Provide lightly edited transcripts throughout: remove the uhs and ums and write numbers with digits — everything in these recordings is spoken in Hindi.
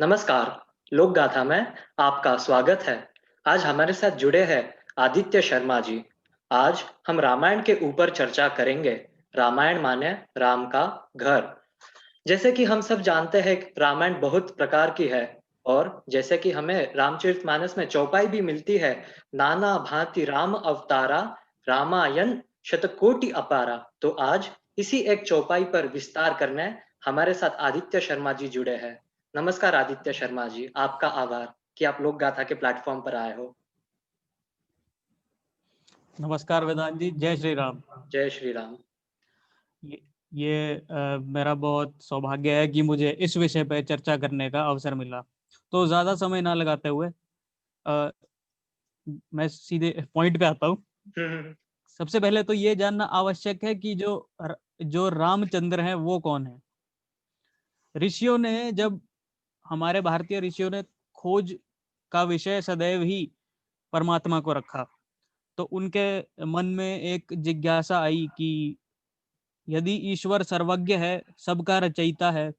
नमस्कार, लोक गाथा में आपका स्वागत है। आज हमारे साथ जुड़े हैं आदित्य शर्मा जी। आज हम रामायण के ऊपर चर्चा करेंगे। रामायण माने राम का घर। जैसे कि हम सब जानते हैं कि रामायण बहुत प्रकार की है और जैसे कि हमें रामचरितमानस में चौपाई भी मिलती है, नाना भांति राम अवतारा, रामायण शतकोटि अपारा। तो आज इसी एक चौपाई पर विस्तार करने हमारे साथ आदित्य शर्मा जी जुड़े हैं। नमस्कार आदित्य शर्मा जी, आपका आभार कि आप लोक गाथा के प्लेटफॉर्म पर आए हो। नमस्कार वेदांत जी, जय श्री राम। जय श्री राम। मेरा बहुत सौभाग्य है कि मुझे इस विषय पर चर्चा करने का अवसर मिला। तो ज्यादा समय ना लगाते हुए अ, मैं सीधे पॉइंट पे आता हूँ। हम्म। सबसे पहले तो ये जानना आवश्यक है कि जो रामचंद्र हैं वो कौन है। ऋषियों ने जब हमारे भारतीय ऋषियों ने खोज का विषय सदैव ही परमात्मा को रखा, तो उनके मन में एक जिज्ञासा आई कि यदि ईश्वर सर्वज्ञ है, सबका रचयिता है,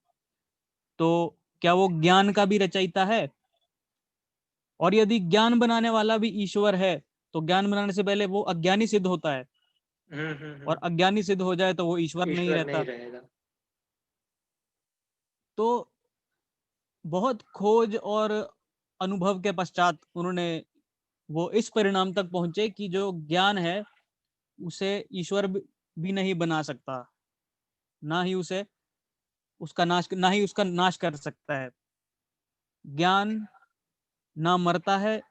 तो क्या वो ज्ञान का भी रचयिता है? और यदि ज्ञान बनाने वाला भी ईश्वर है, तो ज्ञान बनाने से पहले वो अज्ञानी सिद्ध होता है, और हम्म। अज्ञानी सिद्ध हो जाए तो वो ईश्वर नहीं ईश्वर नहीं रहता। रहेगा। तो बहुत खोज और अनुभव के पश्चात उन्होंने वो इस परिणाम तक पहुंचे कि जो ज्ञान है उसे ईश्वर भी नहीं बना सकता, ना ही उसे ना ही उसका नाश कर सकता है। ज्ञान ना मरता है,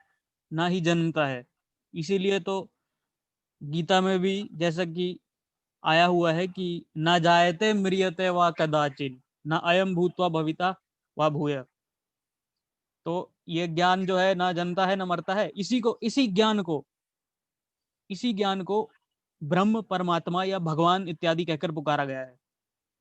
ना ही जन्मता है। इसीलिए तो गीता में भी जैसा कि आया हुआ है कि ना जायते म्रियते वा कदाचिन, ना अयम भूत्वा भविता वा भूय। तो ये ज्ञान जो है ना जन्मता है ना मरता है। इसी ज्ञान को ब्रह्म, परमात्मा या भगवान इत्यादि कहकर पुकारा गया है।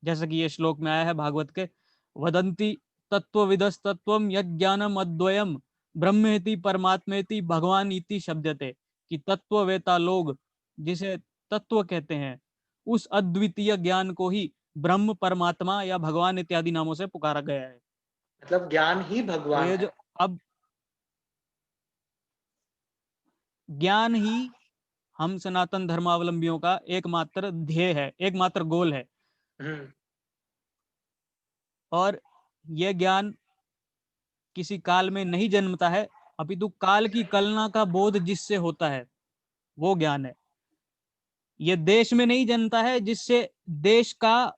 जैसा कि ये श्लोक में आया है भागवत के, वदंती तत्वविदस तत्वम यज्ञानम अद्वयम ब्रह्मेति परमात्मेति भगवान इति शब्दते, कि तत्ववेता लोग जिसे तत्व कहते हैं, उस अद्वितीय ज्ञान को ही ब्रह्म, परमात्मा या भगवान इत्यादि नामों से पुकारा गया है। मतलब ज्ञान ही तो भगवान ये है। जो अब ज्ञान ही हम सनातन धर्मावलंबियों का एकमात्र ध्येय है, एकमात्र गोल है। हम्म। और यह ज्ञान किसी काल में नहीं जन्मता है, अपितु काल की कलना का बोध जिससे होता है वो ज्ञान है। यह देश में नहीं जन्मता है, जिससे देश का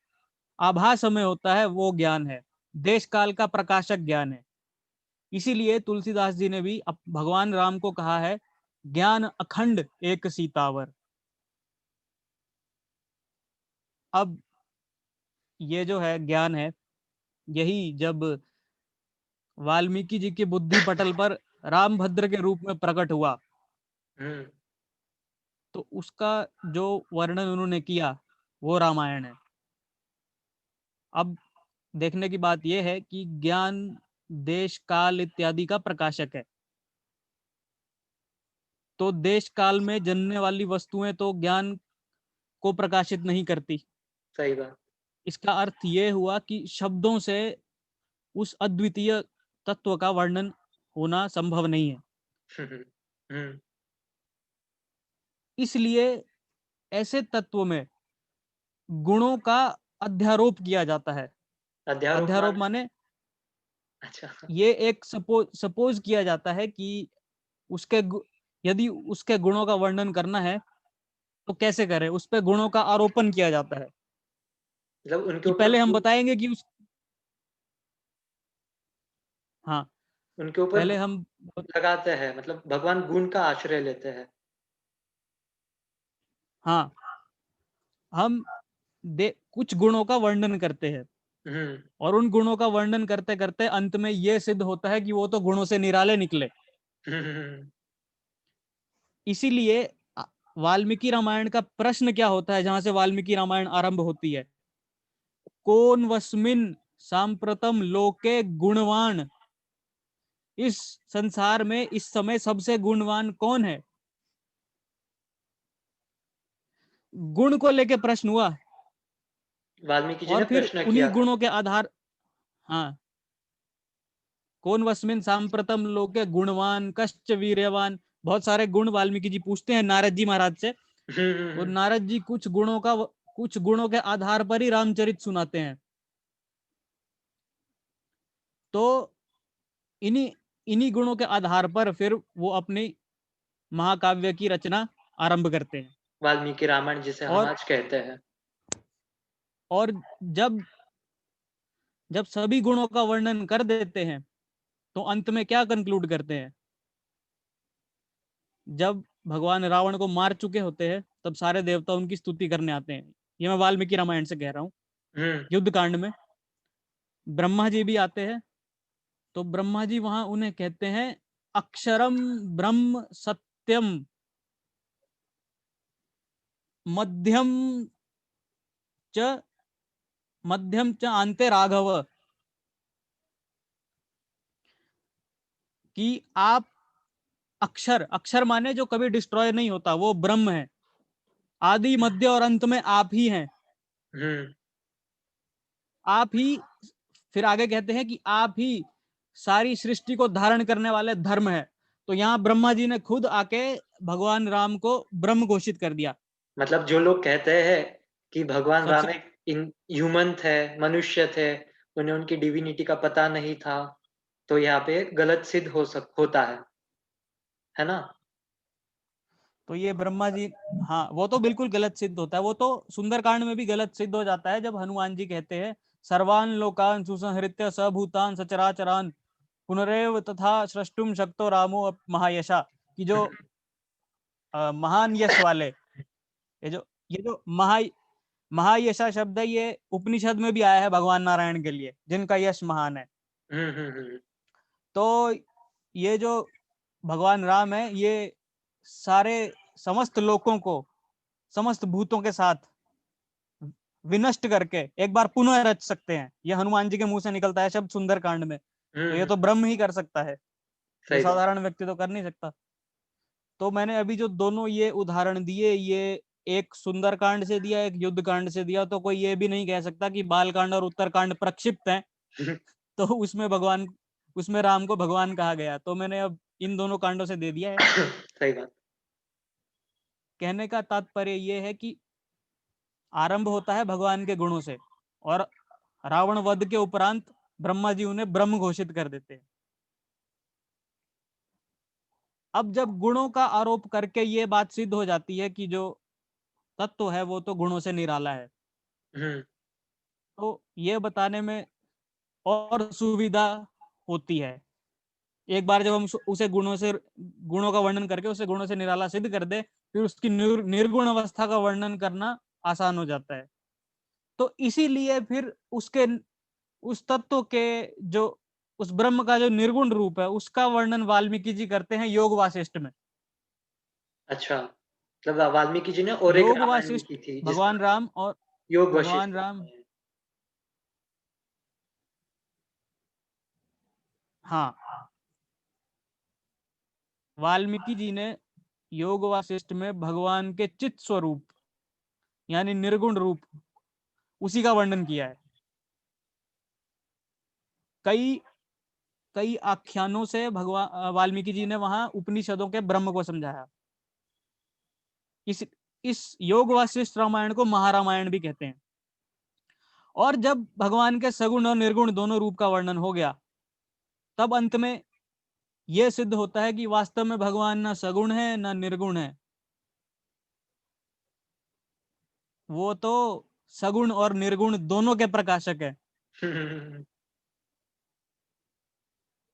आभास हमें होता है वो ज्ञान है। देश काल का प्रकाशक ज्ञान है। इसीलिए तुलसीदास जी ने भी भगवान राम को कहा है, ज्ञान अखंड एक सीतावर। अब ये जो है ज्ञान है, यही जब वाल्मीकि जी के बुद्धि पटल पर रामभद्र के रूप में प्रकट हुआ, हम्म। तो उसका जो वर्णन उन्होंने किया वो रामायण है। अब देखने की बात यह है कि ज्ञान देश काल इत्यादि का प्रकाशक है। तो देश काल में जन्मने वाली वस्तुएं तो ज्ञान को प्रकाशित नहीं करती। सही बात। इसका अर्थ यह हुआ कि शब्दों से उस अद्वितीय तत्व का वर्णन होना संभव नहीं है। हम्म। हम्म। इसलिए ऐसे तत्व में गुणों का अध्यारोप किया जाता है। अध्यारोप अध्यारोप माने? माने अच्छा। ये एक सपोज किया जाता है कि उसके यदि उसके गुणों का वर्णन करना है तो कैसे करें, उस पे गुणों का आरोपण किया जाता है। मतलब उनके कि ऊपर पहले हम बताएंगे कि उस हाँ, उनके ऊपर पहले हम लगाते हैं, मतलब भगवान गुण का आश्रय लेते हैं। हाँ, हम कुछ गुणों का वर्णन करते हैं, हम्म। और उन गुणों का वर्णन करते करते अंत में यह सिद्ध होता है कि वो तो गुणों से निराले निकले। हम्म। इसीलिए वाल्मीकि रामायण का प्रश्न क्या होता है, जहां से वाल्मीकि रामायण आरंभ होती है, कौन वस्मिन सांप्रतम लोके गुणवान। इस संसार में इस समय सबसे गुणवान कौन है? गुण को लेके प्रश्न हुआ। वाल्मीकि जी और ने फिर प्रश्न उन्हीं किया था। गुणों के आधार हाँ, कौन वस्मिन सांप्रतम लोके गुणवान कश्च वीर्यवान, बहुत सारे गुण वाल्मीकि जी पूछते हैं नारद जी महाराज से। और नारद जी कुछ गुणों के आधार पर ही रामचरित सुनाते हैं। तो इन्हीं इन्हीं गुणों के आधार पर फिर वो अपनी महाकाव्य की रचना आरंभ करते हैं। वाल्मीकि रामायण जिसे हम और आज कहते हैं। और जब जब सभी गुणों का वर्णन कर देते हैं तो अंत में क्या कंक्लूड करते हैं? जब भगवान रावण को मार चुके होते हैं तब सारे देवता उनकी स्तुति करने आते हैं। ये मैं वाल्मीकि रामायण से कह रहा हूँ। हम्म। युद्ध कांड में ब्रह्मा जी भी आते हैं। तो ब्रह्मा जी वहां उन्हें कहते हैं अक्षरम ब्रह्म सत्यम मध्यम च अंते राघव, कि आप अक्षर, अक्षर माने जो कभी डिस्ट्रॉय नहीं होता, वो ब्रह्म है। आदि मध्य और अंत में आप ही हैं। हम्म। आप ही, फिर आगे कहते हैं कि आप ही सारी सृष्टि को धारण करने वाले धर्म है। तो यहाँ ब्रह्मा जी ने खुद आके भगवान राम को ब्रह्म घोषित कर दिया। मतलब जो लोग कहते हैं कि भगवान सबसे राम एक इन ह्यूमन थे, मनुष्य थे, उन्हें उनकी डिविनिटी का पता नहीं था, तो यहाँ पे गलत सिद्ध होता है ना? तो ये ब्रह्मा जी, हाँ वो तो बिल्कुल गलत सिद्ध होता है। वो तो सुंदरकांड में भी गलत सिद्ध हो जाता है जब हनुमान जी कहते हैं सर्वान लोकान सुसंहृत्य सभूतान सचराचरान पुनरेव तथा सृष्टुम शक्तो रामो महायशा, कि जो महान यश वाले, ये जो महायशा शब्द है, ये उपनिषद में भी आया है भगवान नारायण के लिए, जिनका यश महान है। हम्म। तो ये जो भगवान राम है, ये सारे समस्त लोकों को समस्त भूतों के साथ विनष्ट करके एक बार पुनः रच सकते हैं। ये हनुमान जी के मुंह से निकलता है शब्द सुंदरकांड में। तो ये हम्म। तो ब्रह्म ही कर सकता है, ये सही बात। साधारण व्यक्ति तो कर नहीं सकता। तो मैंने अभी जो दोनों ये उदाहरण दिए, ये एक सुंदरकांड से दिया, एक युद्ध कांड से दिया। तो कोई ये भी नहीं कह सकता कि बालकांड और उत्तरकांड प्रक्षिप्त हैं, तो उसमें राम को भगवान कहा गया। तो मैंने अब इन दोनों कांडों से दे दिया है। सही बात। कहने का तात्पर्य ये है कि आरंभ होता है भगवान के गुणों से, और रावण वध के उपरांत ब्रह्मा जी उन्हें ब्रह्म घोषित कर देते हैं। अब जब गुणों का आरोप करके ये बात सिद्ध हो जाती है कि जो तत्व है वो तो गुणों से निराला है, हम्म। तो ये बताने में और सुविधा होती है। एक बार जब हम उसे गुणों का वर्णन करके उसे गुणों से निराला सिद्ध कर दे, फिर उसकी निर्गुण अवस्था का वर्णन करना आसान हो जाता है। तो इसीलिए फिर उसके उस तत्व के जो उस ब्रह्म का जो निर्गुण रूप है उसका वर्णन वाल्मीकि जी करते हैं योग वासिष्ठ में। अच्छा, मतलब वाल्मीकि जी ने और एक योग रामायण वासिष्ठ लिखी थी जिसका भगवान राम और योग भगवान वशिष्ठ राम, है। हाँ, वाल्मीकि जी ने योग वासिष्ठ में भगवान के चित स्वरूप यानी निर्गुण रूप, उसी का वर्णन किया है। कई कई आख्यानों से भगवान वाल्मीकि जी ने वहां उपनिषदों के ब्रह्म को समझाया। इस योग वासिष्ठ रामायण को महारामायण भी कहते हैं। और जब भगवान के सगुण और निर्गुण दोनों रूप का वर्णन हो गया, तब अंत में यह सिद्ध होता है कि वास्तव में भगवान ना सगुण है ना निर्गुण है, वो तो सगुण और निर्गुण दोनों के प्रकाशक है।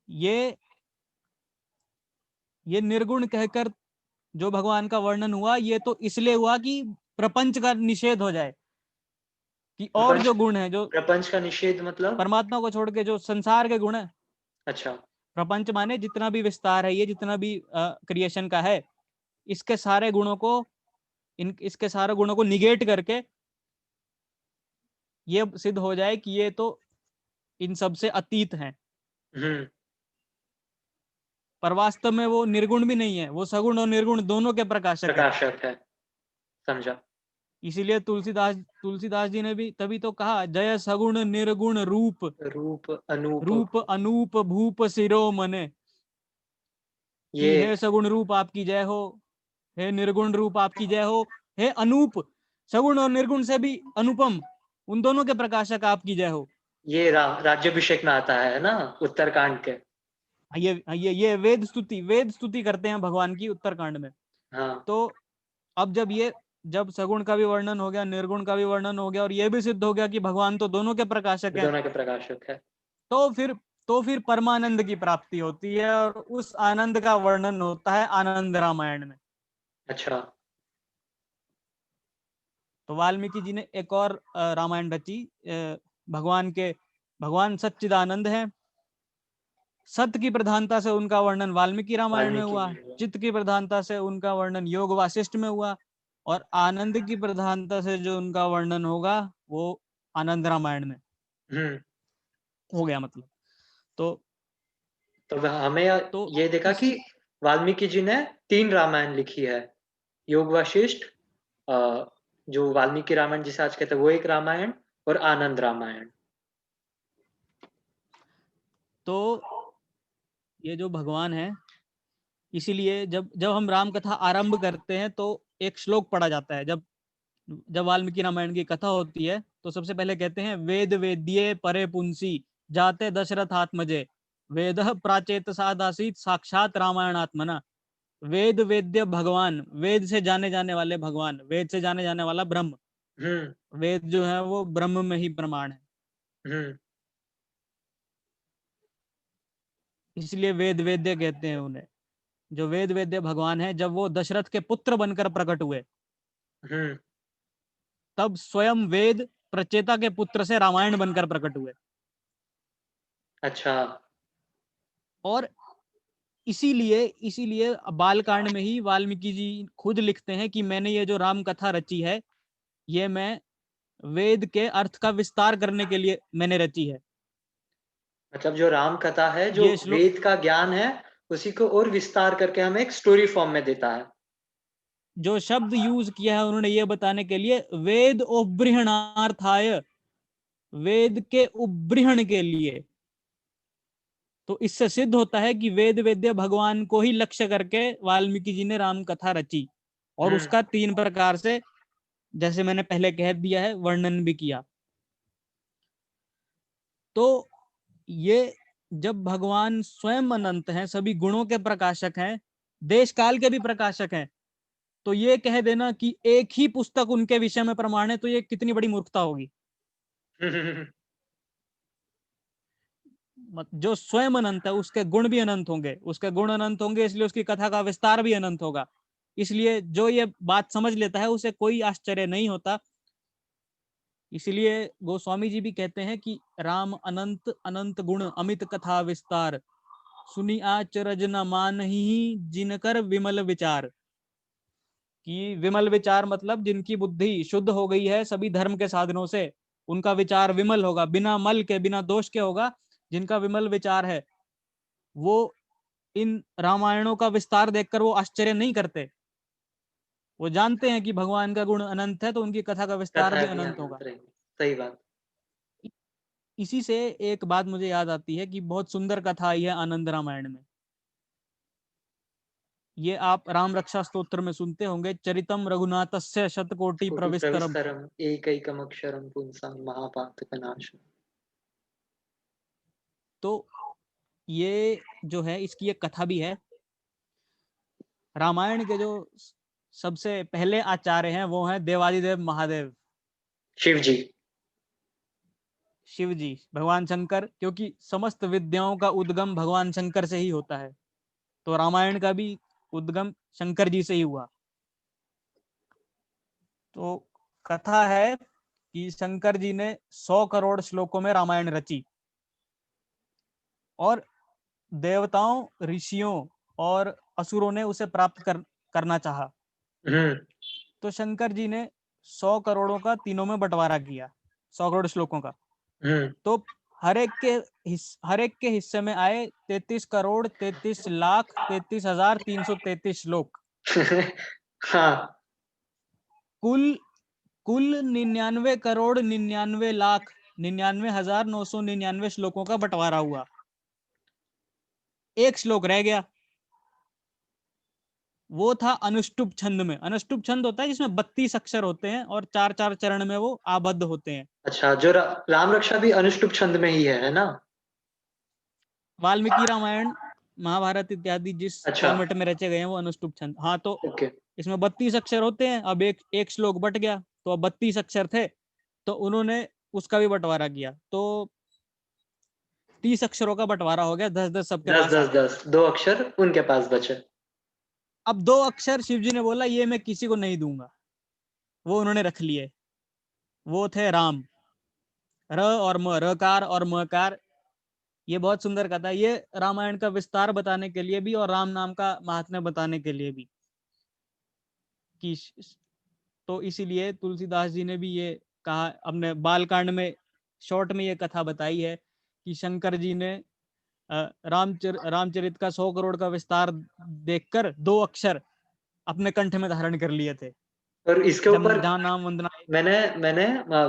ये ये निर्गुण कहकर जो भगवान का वर्णन हुआ, ये तो इसलिए हुआ कि प्रपंच का निषेध हो जाए, कि और प्रपंच जो गुण है, जो प्रपंच का निषेध मतलब? परमात्मा को छोड़ के जो संसार के गुण है, अच्छा। प्रपंच माने जितना भी विस्तार है, ये जितना भी क्रिएशन का है, इसके सारे गुणों को इसके सारे गुणों को निगेट करके ये सिद्ध हो जाए कि ये तो इन सब से अतीत हैं। हम्म। पर वास्तव में वो निर्गुण भी नहीं है, वो सगुण और निर्गुण दोनों के प्रकाशक है। प्रकाशक है। समझा। इसीलिए तुलसीदास जी ने भी तभी तो कहा, जय सगुण निर्गुण रूप, रूप अनूप। रूप अनूप भूप शिरोमणे, कि ये हे सगुण रूप आपकी जय हो, हे निर्गुण रूप आपकी जय हो, हे अनूप, सगुण और निर्गुण से भी अनुपम, उन दोनों के प्रकाशक आपकी जय हो। ये राज्याभिषेक में आता है ना, उत्तरकांड के। ये वेद स्तुति करते हैं भगवान की उत्तरकांड में। हाँ। तो अब जब सगुण का भी वर्णन हो गया, निर्गुण का भी वर्णन हो गया, और ये भी सिद्ध हो गया कि भगवान तो दोनों के प्रकाशक हैं, दोनों के प्रकाशक है। तो फिर परमानंद की प्राप्ति होती है, और उस आनंद का वर्णन होता है आनंद रामायण में। अच्छा। तो वाल्मीकि जी ने एक और रामायण रची। भगवान सच्चिदानंद है, सत्य की प्रधानता से उनका वर्णन वाल्मीकि रामायण में वाल्मीकि हुआ, में हुआ। चित्त की प्रधानता से उनका वर्णन योग वासिष्ठ में हुआ, और आनंद की प्रधानता से जो उनका वर्णन होगा वो आनंद रामायण में हम्म। हो गया, मतलब। तो तो हमें तो ये देखा कि इसी वाल्मीकि जी ने 3 रामायण लिखी है। योग वशिष्ठ, अ, जो वाल्मीकि रामायण जिसे आज कहते हैं वो एक रामायण, और आनंद रामायण। तो ये जो भगवान है, इसीलिए जब जब हम राम कथा आरंभ करते हैं तो एक श्लोक पढ़ा जाता है। जब जब वाल्मीकि रामायण की कथा होती है तो सबसे पहले कहते हैं, वेद वेद्ये परे पुंसी जाते दशरथ आत्मजे, वेद प्राचेत सादासीत साक्षात रामायणात्मना। वेद वेद्य भगवान, वेद से जाने जाने वाले भगवान, वेद से जाने जाने वाला ब्रह्म। हम्म। वेद जो है वो ब्रह्म में ही प्रमाण है, हम्म। इसलिए वेद वेद्य कहते हैं उन्हें। जो वेद वेद्य भगवान है, जब वो दशरथ के पुत्र बनकर प्रकट हुए, हम्म। तब स्वयं वेद प्रचेता के पुत्र से रामायण बनकर प्रकट हुए। अच्छा। और इसीलिए इसीलिए बालकांड में ही वाल्मीकि जी खुद लिखते हैं कि मैंने ये जो राम कथा रची है, ये मैं वेद के अर्थ का विस्तार करने के लिए मैंने रची है। मतलब जो राम कथा है, जो ये श्लोक, वेद का ज्ञान है, उसी को और विस्तार करके हमें एक स्टोरी फॉर्म में देता है। जो शब्द यूज किया है उन्होंने ये बताने के लिए, वेद उब्रिहणार्थाय, वेद के उब्रिहण के लिए। तो इससे सिद्ध होता है कि वेद वेद्य भगवान को ही लक्ष्य करके वाल्मीकि जी ने राम कथा रची, और हम्म। उसका 3 प्रकार से, जैसे मैंने पहले कह दिया है, वर्णन भी किया। तो ये जब भगवान स्वयं अनंत हैं, सभी गुणों के प्रकाशक हैं, देश काल के भी प्रकाशक हैं, तो ये कह देना कि एक ही पुस्तक उनके विषय में प्रमाण है, तो ये कितनी बड़ी मूर्खता होगी। जो स्वयं अनंत है उसके गुण भी अनंत होंगे, उसके गुण अनंत होंगे, इसलिए उसकी कथा का विस्तार भी अनंत होगा। इसलिए जो ये बात समझ लेता है उसे कोई आश्चर्य नहीं होता। इसलिए गोस्वामी जी भी कहते हैं कि राम अनंत अनंत गुण अमित कथा विस्तार, सुनी आचरज न मान ही जिनकर विमल विचार। कि विमल विचार मतलब जिनकी बुद्धि शुद्ध हो गई है सभी धर्म के साधनों से, उनका विचार विमल होगा, बिना मल के, बिना दोष के होगा। जिनका विमल विचार है, वो इन रामायणों का विस्तार देखकर वो आश्चर्य नहीं करते। वो जानते हैं कि भगवान का गुण अनंत है, तो उनकी कथा का विस्तार कथा भी भी अनंत होगा। अनंत रहेगी। सही बात। इसी से एक बात मुझे याद आती है कि बहुत सुंदर कथा आई है आनंद रामायण में। ये आप राम रक्षा स्तोत्र में सुनते होंगे, चरितम रघुनाथस्य शतकोटि कोटि प्रविस्तरम। प्रविस्तरम एकैकम अक्षरम पुंसां महापातकनाशनम्। तो ये जो है, इसकी एक कथा भी है। रामायण के जो सबसे पहले आचार्य हैं वो हैं देवादिदेव महादेव, शिव जी। शिव जी, भगवान शंकर, क्योंकि समस्त विद्याओं का उद्गम भगवान शंकर से ही होता है, तो रामायण का भी उद्गम शंकर जी से ही हुआ। तो कथा है कि शंकर जी ने 100 करोड़ श्लोकों में रामायण रची, और देवताओं, ऋषियों और असुरों ने उसे प्राप्त करना चाहा। हम्म। तो शंकर जी ने 100 करोड़ों का तीनों में बंटवारा किया, 100 करोड़ श्लोकों का। हम्म। तो हर एक के हिस्से में आए 33 करोड़ 33 लाख 33,333 श्लोक। हाँ। कुल कुल 99,99,99,999 श्लोकों का बंटवारा हुआ। एक श्लोक रह गया, वो था अनुष्टुप छंद में। अनुष्टुप छंद होता है जिसमें 32 अक्षर होते हैं और 4-4 चरण में वो आबद्ध होते हैं। अच्छा, जो राम रक्षा भी अनुष्टुप छंद में ही है ना? वाल्मीकि रामायण, महाभारत इत्यादि जिस अच्छा। फॉर्मेट में रचे गए हैं वो अनुष्टुप छंद। हाँ, तो ओके। इसमें 32 अक्षर होते हैं। अब एक एक श्लोक बट गया, तो अब 32 अक्षर थे, तो उन्होंने उसका भी बंटवारा किया, तो 30 अक्षरों का बंटवारा हो गया, 10-10 सबके 10 पास आ 10 गए। 10 दो अक्षर उनके पास बचे। अब 2 अक्षर शिव जी ने बोला ये मैं किसी को नहीं दूंगा, वो उन्होंने रख लिए। वो थे राम। र और म, रकार और मकार। ये बहुत सुंदर कथा है, ये रामायण का विस्तार बताने के लिए भी और राम नाम का महात्म्य बताने के लिए भी कि तो इसीलिए तुलसीदास जी ने भी ये कहा अपने बालकांड में, शॉर्ट में ये कथा बताई है कि शंकर जी ने रामचरित का 100 करोड़ का विस्तार देखकर 2 अक्षर अपने कंठ में धारण कर लिए थे, और इसके जब ऊपर जहां नाम वंदना। मैंने मैंने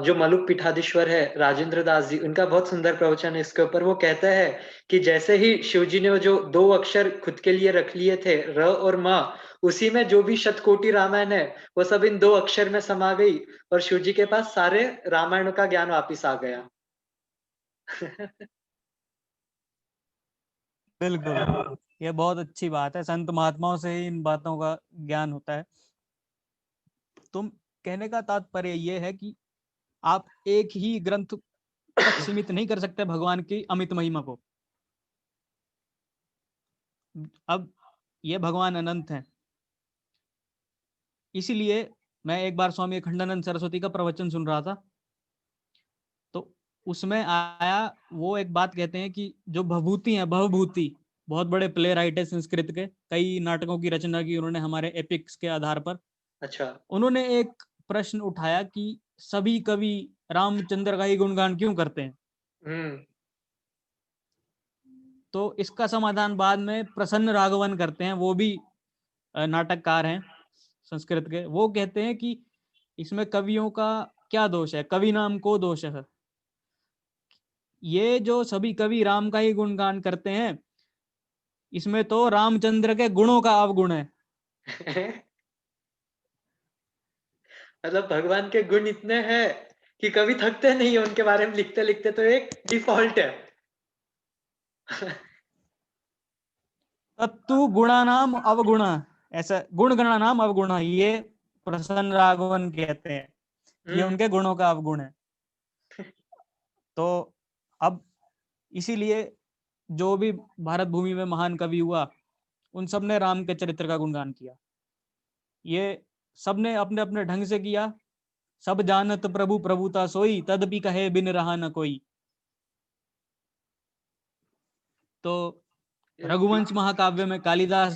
जो मलुक पीठाधीश्वर है राजेंद्र दास जी, उनका बहुत सुंदर प्रवचन है इसके ऊपर। वो कहते हैं कि जैसे ही शिव जी ने वो जो 2 अक्षर खुद के लिए रख लिए थे, र और म, उसी में जो भी शतकोटि रामायण है वो सब इन 2 अक्षर में समा गई और शिव जी के पास सारे रामायण का ज्ञान वापिस आ गया। बिल्कुल, ये बहुत अच्छी बात है, संत महात्माओं से ही इन बातों का ज्ञान होता है। तुम कहने का तात्पर्य ये है कि आप एक ही ग्रंथ तक सीमित नहीं कर सकते भगवान की अमित महिमा को। अब ये भगवान अनंत हैं, इसीलिए मैं एक बार स्वामी अखंडानंद सरस्वती का प्रवचन सुन रहा था, तो उसमें आया, वो एक बात कहते हैं कि जो भभूति है, भवभूति बहुत बड़े प्ले राइट है संस्कृत के, कई नाटकों की रचना की उन्होंने हमारे एपिक्स के आधार पर। अच्छा। उन्होंने एक प्रश्न उठाया कि सभी कवि रामचंद्र का ही गुणगान क्यों करते हैं। हम्म। तो इसका समाधान बाद में प्रसन्न राघवन करते हैं, वो भी नाटककार हैं संस्कृत के। वो कहते हैं कि इसमें कवियों का क्या दोष है, कवि नाम को दोष है। ये जो सभी कवि राम का ही गुणगान करते हैं, इसमें तो रामचंद्र के गुणों का अवगुण है। मतलब भगवान के गुण इतने हैं कि कभी थकते नहीं है उनके बारे में लिखते लिखते, तो एक डिफॉल्ट है। तत्तु गुणा नाम अवगुणा, ऐसा गुण गणा नाम अवगुणा, ये प्रसन्न राघवन कहते हैं, ये हम्म। उनके गुणों का अवगुण है। तो अब इसीलिए जो भी भारत भूमि में महान कवि हुआ, उन सब ने राम के चरित्र का गुणगान किया। ये सब ने अपने अपने ढंग से किया। सब जानत प्रभु प्रभुता सोई, तदपि कहे बिन रहा न कोई। तो रघुवंश महाकाव्य में कालिदास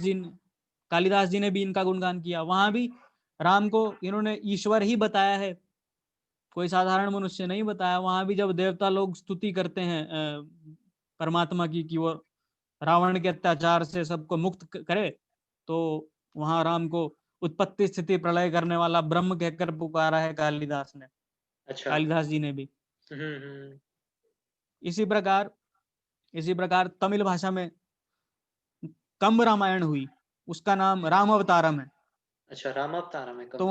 जी ने भी इनका गुणगान किया। वहां भी राम को इन्होंने ईश्वर ही बताया है, कोई साधारण मनुष्य नहीं बताया। वहां भी जब देवता लोग स्तुति करते हैं परमात्मा की कि वो रावण के अत्याचार से सबको मुक्त करे, तो वहां राम को उत्पत्ति स्थिति प्रलय करने वाला ब्रह्म कहकर पुकारा है अच्छा। कालिदास जी ने भी। हम्म। इसी प्रकार तमिल भाषा में कम्ब रामायण हुई, उसका नाम राम अवतारम है। अच्छा, रामावतार में तो कम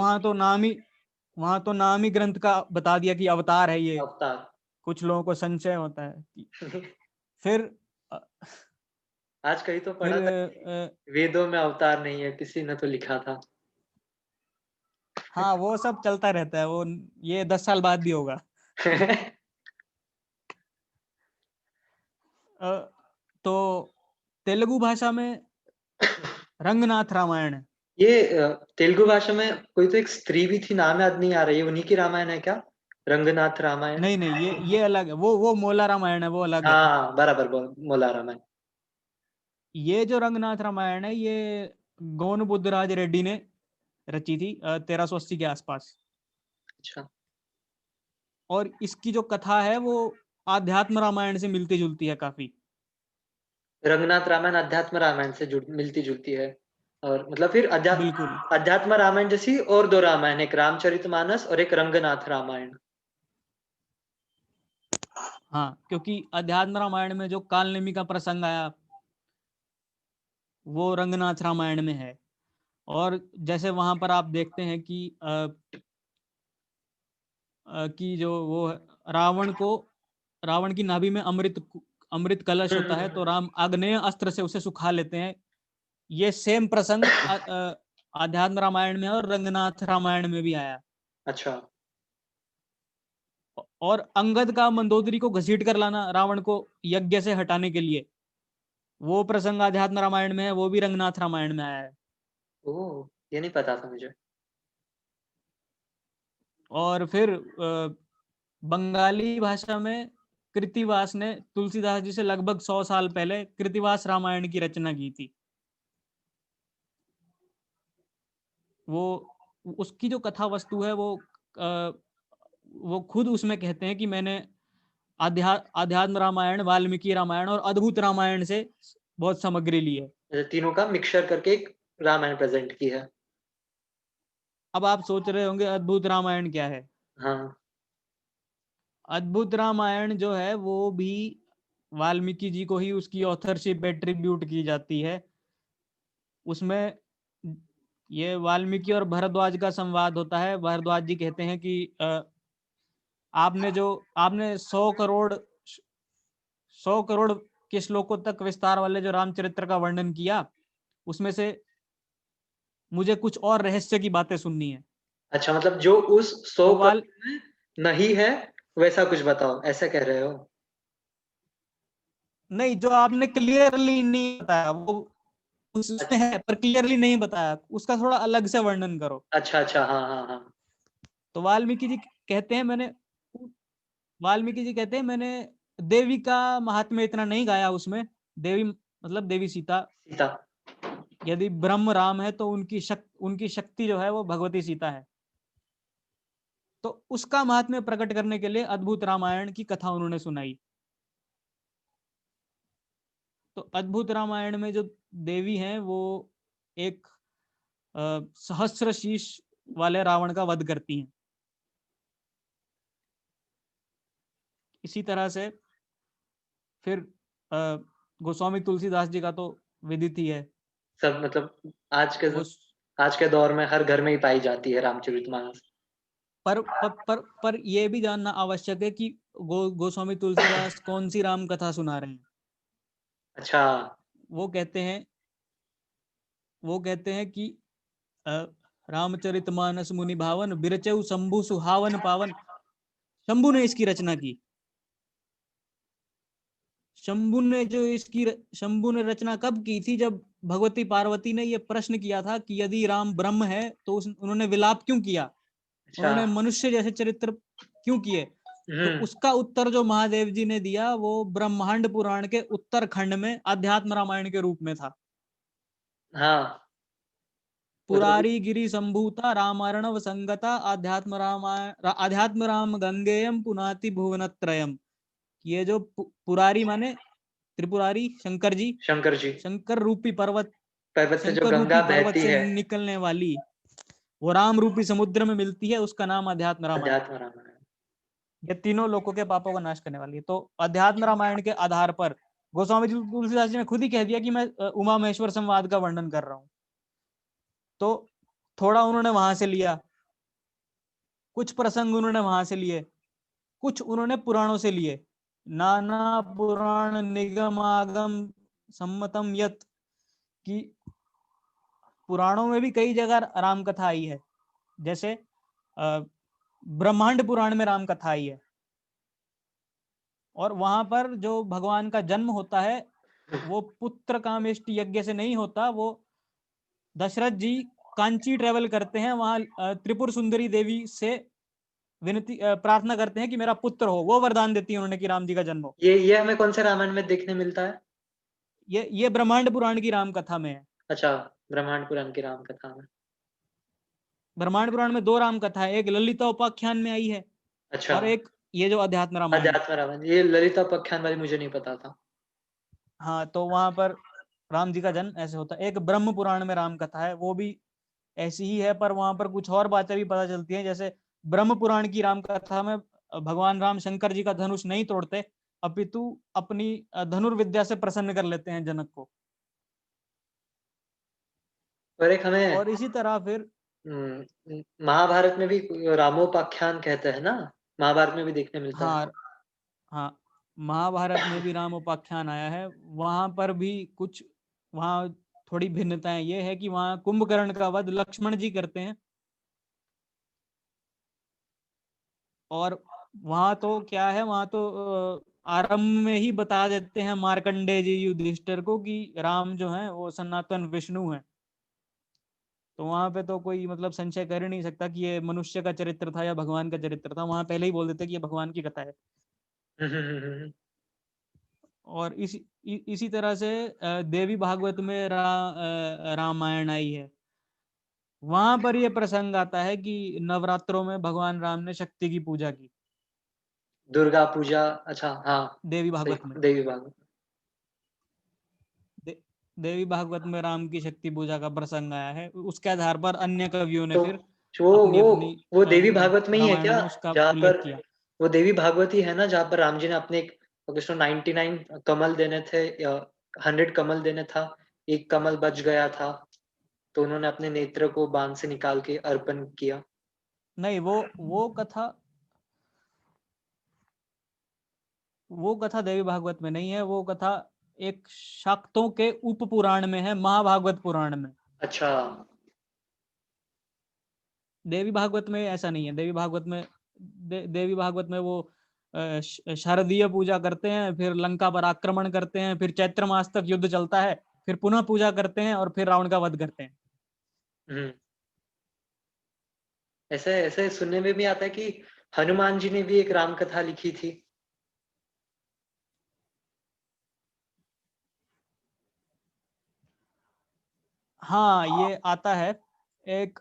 वहां तो नाम ही ग्रंथ का बता दिया कि अवतार है ये। अवतार। कुछ लोगों को संशय होता है कि फिर अ, आज कहीं तो फिर पढ़ा था वेदों में अवतार नहीं है, किसी ने तो लिखा था। हाँ, वो सब चलता रहता है, वो ये 10 साल बाद भी होगा। अ, तो तेलुगु भाषा में रंगनाथ रामायण है। ये तेलुगु भाषा में कोई तो एक स्त्री भी थी, नाम याद नहीं आ रही है, उन्हीं की रामायण है क्या? रंगनाथ रामायण। नहीं नहीं, ये अलग है, वो मोला रामायण है, वो अलग है। हाँ, बराबर बोल, मोला रामायण। ये जो रंगनाथ रामायण है, ये गौन बुद्धराज रेड्डी ने रची थी 1380 के आसपास। अच्छा। और इसकी जो कथा है वो आध्यात्म रामायण से मिलती जुलती है काफी। रंगनाथ रामायण अध्यात्म रामायण से मिलती जुलती है। और मतलब फिर बिल्कुल। अध्यात्म रामायण जैसी और दो रामायण, एक रामचरितमानस और एक रंगनाथ रामायण। हाँ, क्योंकि अध्यात्म रामायण में जो कालनेमी का प्रसंग आया वो रंगनाथ रामायण में है। और जैसे वहां पर आप देखते हैं कि जो वो रावण की नाभि में अमृत कलश होता है, तो राम आग्नेय अस्त्र से उसे सुखा लेते हैं। ये सेम प्रसंग आध्यात्म रामायण में और रंगनाथ रामायण में भी आया। अच्छा। और अंगद का मंदोदरी को घसीट कर लाना रावण को यज्ञ से हटाने के लिए, वो प्रसंग आध्यात्म रामायण में है, वो भी रंगनाथ रामायण में आया है। ओह, ये नहीं पता था मुझे। और फिर बंगाली भाषा में कृतिवास ने तुलसीदास जी से लगभग 100 साल पहले कृतिवास रामायण की रचना की थी। वो उसकी जो कथा वस्तु है वो खुद उसमें कहते हैं कि मैंने अध्यात्म रामायण, वाल्मीकि रामायण और अद्भुत रामायण से बहुत सामग्री ली है। जैसे तीनों का मिक्सचर करके एक रामायण प्रेजेंट की है। अब आप सोच रहे होंगे अद्भुत रामायण क्या है। हाँ। अद्भुत रामायण जो है वो भी वाल्मीकि जी को ही उसकी ऑथरशिप एट्रीब्यूट की जाती है। उसमें ये वाल्मीकि और भारद्वाज का संवाद होता है। भारद्वाज जी कहते हैं कि आपने 100 करोड़ के श्लोकों तक विस्तार वाले जो रामचरित्र का वर्णन किया, उसमें से मुझे कुछ और रहस्य की बातें सुननी है। अच्छा, मतलब जो उस 100 तो वाल करोड़ में नहीं है वैसा कुछ बताओ, ऐसा कह रहे हो? नहीं, जो आपने क्लियरली नहीं बताया वो उसमें अच्छा है, पर क्लियरली नहीं बताया, उसका थोड़ा अलग से वर्णन करो। अच्छा अच्छा, हाँ हाँ हाँ। तो कहते हैं मैंने वाल्मीकि जी कहते हैं मैंने देवी का महात्म्य इतना नहीं गाया उसमें। देवी मतलब देवी सीता। सीता। यदि ब्रह्म राम है तो उनकी शक्ति जो है वो भगवती सीता है। तो उसका महात्म्य प्रकट करने के लिए अद्भुत रामायण की कथा उन्होंने सुनाई। तो अद्भुत रामायण में जो देवी हैं वो एक सहस्र शीश वाले रावण का वध करती हैं। इसी तरह से फिर गोस्वामी तुलसीदास जी का तो विदित ही है। सब मतलब वो आज के दौर में हर घर में ही पाई जाती है रामचरितमानस। पर यह भी जानना आवश्यक है कि गोस्वामी तुलसीदास कौन सी राम कथा सुना रहे हैं। अच्छा। वो कहते हैं वो कहते हैं कि अ, रामचरितमानस मुनि भावन बिरचऊ शंभु सुहावन पावन। शंभु ने इसकी रचना की। शंभु ने रचना कब की थी? जब भगवती पार्वती ने यह प्रश्न किया था कि यदि राम ब्रह्म है तो उन्होंने विलाप क्यों किया, अच्छा। उन्होंने मनुष्य जैसे चरित्र क्यों किए। तो हम्म। उसका उत्तर जो महादेव जी ने दिया वो ब्रह्मांड पुराण के उत्तर खंड में अध्यात्म रामायण के रूप में था। हाँ, मतलब पुरारी गिरी संभूता रामार्णव संगता अध्यात्म राम गंगेयम पुनाति भुवनत्रयम। ये जो पुरारी माने त्रिपुरारी शंकर जी, शंकर जी। शंकर रूपी पर्वत पर्वत से जो शंकर गंगा रूपी पर्वत बहती से है। निकलने वाली वो राम रूपी समुद्र में मिलती है, उसका नाम अध्यात्म रामायण। अध्यात्म रामायण। ये तीनों लोगों के पापों का नाश करने वाली है। तो अध्यात्म रामायण के आधार पर गोस्वामी जी तुलसीदास जी ने खुद ही कह दिया कि मैं उमा महेश्वर संवाद का वर्णन कर रहा हूं। तो थोड़ा उन्होंने वहां से लिया, कुछ प्रसंग उन्होंने वहां से लिए, कुछ उन्होंने पुराणों से लिए। नाना पुराण निगम आगम सम्मतम यत, कि पुराणों में भी कई जगह राम कथा आई है। जैसे ब्रह्मांड पुराण में राम कथा आई है, और वहां पर जो भगवान का जन्म होता है वो पुत्र कामेष्टि यज्ञ से नहीं होता। वो दशरथ जी कांची ट्रेवल करते हैं, वहां त्रिपुर सुंदरी देवी से प्रार्थना करते हैं कि मेरा पुत्र हो। वो वरदान देती है उन्होंने कि राम जी का जन्म हो। ये हमें कौन से रामायण में देखने मिलता है? ये ब्रह्मांड पुराण की राम कथा में है। अच्छा, ब्रह्मांड पुराण की राम कथा में। ब्रह्मांड पुराण में दो राम कथा है, एक ललिता उपाख्यान में आई है अच्छा। और एक ये जो अध्यात्म रामायण है। अध्यात्म रामायण, ये ललिता उपाख्यान वाली मुझे नहीं पता था। हाँ, तो वहां पर राम जी का जन्म ऐसे होता है। एक ब्रह्म पुराण में राम कथा है, वो भी ऐसी ही है, पर वहां पर कुछ और बातें भी पता चलती हैं। जैसे ब्रह्म पुराण की राम कथा में भगवान राम शंकर जी का धनुष नहीं तोड़ते, अपितु अपनी धनुर्विद्या से प्रसन्न कर लेते हैं जनक को। और एक हमें और इसी तरह फिर महाभारत में भी रामोपाख्यान कहते हैं ना, महाभारत में भी देखने मिलता है। हाँ, हाँ, महाभारत में भी राम उपाख्यान आया है। वहां पर भी कुछ, वहां थोड़ी भिन्नताएं ये है कि वहां कुंभकर्ण का वध लक्ष्मण जी करते हैं, और वहां तो क्या है, वहां तो आरंभ में ही बता देते हैं मार्कंडेय जी युधिष्ठिर को कि राम जो है वो सनातन विष्णु है। तो वहां पे तो कोई मतलब संशय कर ही नहीं सकता कि ये मनुष्य का चरित्र था या भगवान का चरित्र था, वहां पहले ही बोल देते कि ये भगवान की कथा है। और इसी तरह से देवी भागवत में रामायण आई है। वहां पर ये प्रसंग आता है कि नवरात्रों में भगवान राम ने शक्ति की पूजा की, दुर्गा पूजा, अच्छा हाँ, देवी सही, भागवत में। देवी भागवत। देवी भागवत में राम की शक्ति पूजा का प्रसंग आया है। उसके आधार पर अन्य कवियों ने तो फिर जो अपनी अपनी वो देवी भागवत में ही है रामायण क्या, में उसका जहाँ उल्लेख पर किया। वो देवी भागवत ही है ना, जहाँ पर राम जी ने अपने 99 कमल देने थे, या 100 कमल देने था, एक कमल बच गया था, तो उन्होंने अपने नेत्र को बाण से निकाल के अर्पण किया। नहीं, वो कथा देवी भागवत में नहीं है। वो कथा एक शाक्तों के उप पुराण में है, महाभागवत पुराण में। अच्छा। देवी भागवत में ऐसा नहीं है। देवी भागवत में वो शारदीय पूजा करते हैं, फिर लंका पर आक्रमण करते हैं, फिर चैत्र मास तक युद्ध चलता है, फिर पुनः पूजा करते हैं और फिर रावण का वध करते हैं। हम्म। ऐसे ऐसे सुनने में भी आता है कि हनुमान जी ने भी एक राम कथा लिखी थी। हाँ, ये आता है एक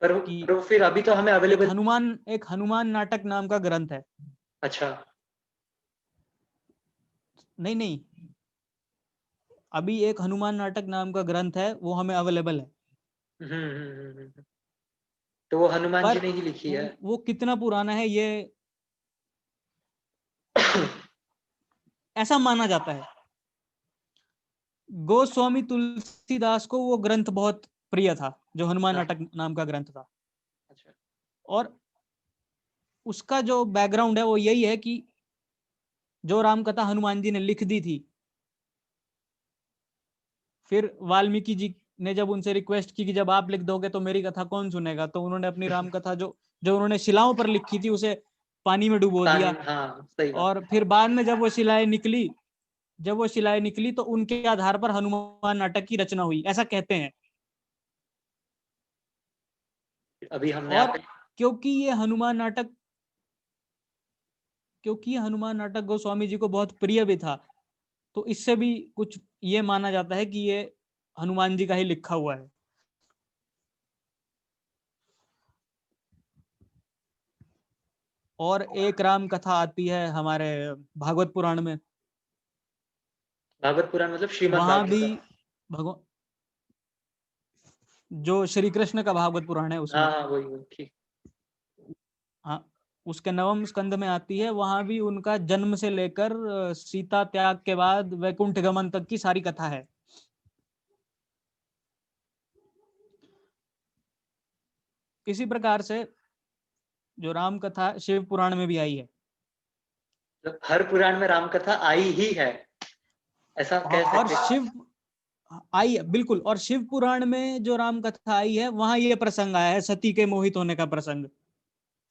कि पर वो फिर अभी तो हमें अवेलेबल। एक हनुमान नाटक नाम का ग्रंथ है। अच्छा। नहीं, नहीं, अभी एक हनुमान नाटक नाम का ग्रंथ है, वो हमें अवेलेबल है। तो वो हनुमान जी पर ने ही लिखी है। वो कितना पुराना है ये ऐसा माना जाता है। गोस्वामी तुलसीदास को वो ग्रंथ बहुत प्रिय था, जो हनुमान हाँ। नाटक नाम का ग्रंथ था। अच्छा। और उसका जो बैकग्राउंड है वो यही है कि जो रामकथा हनुमान जी ने लिख दी थी, फिर वाल्मीकि जी ने जब उनसे रिक्वेस्ट की कि जब आप लिख दोगे तो मेरी कथा कौन सुनेगा, तो उन्होंने अपनी राम कथा जो जो उन्होंने शिलाओं पर लिखी थी उसे पानी में डुबो पानी, दिया। हाँ सही बात। और फिर बाद में जब वो शिलाएं निकली तो उनके आधार पर हनुमान नाटक की रचना हुई, ऐसा कहते हैं। अभी हमने और आप। क्योंकि ये हनुमान नाटक क्योंकि ये हनुमान नाटक गोस्वामी जी को बहुत प्रिय भी था, तो इससे भी कुछ ये माना जाता है कि ये हनुमान जी का ही लिखा हुआ है। और एक राम कथा आती है हमारे भागवत पुराण में। भागवत पुराण मतलब श्रीमद् वहां भी भागवत। भगवान, जो श्री कृष्ण का भागवत पुराण है हाँ उसमें, हाँ, वही वही, ठीक। हाँ, उसके नवम स्कंद में आती है। वहां भी उनका जन्म से लेकर सीता त्याग के बाद वैकुंठ गमन तक की सारी कथा है। इसी प्रकार से जो राम कथा शिव पुराण में भी आई है। मतलब हर पुराण में राम कथा आई ही है, ऐसा हाँ, कह और सकते हैं। शिव आई है बिल्कुल। और शिव पुराण में जो राम कथा आई है, वहां ये प्रसंग आया है, सती के मोहित होने का प्रसंग,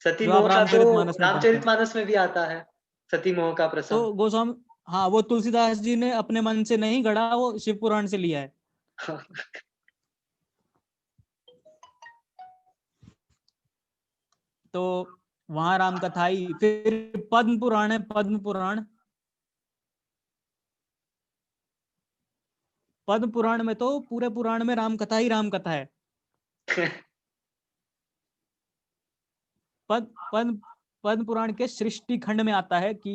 सती जो आप मोह का तो रामचरितमानस में पढ़ते हैं। रामचरितमानस में भी आता है, सती मोह का प्रसंग। तो गोस्वामी, हाँ, वो तुलसीदास जी ने अपने मन से नहीं गढ़ा, वो शिव पुराण से लिया है। तो वहां राम कथा आई। फिर पद्म पुराण है, पद्म पुराण में तो पूरे पुराण में राम कथा ही राम कथा है। पद्म पद्म पुराण के सृष्टि खंड में आता है कि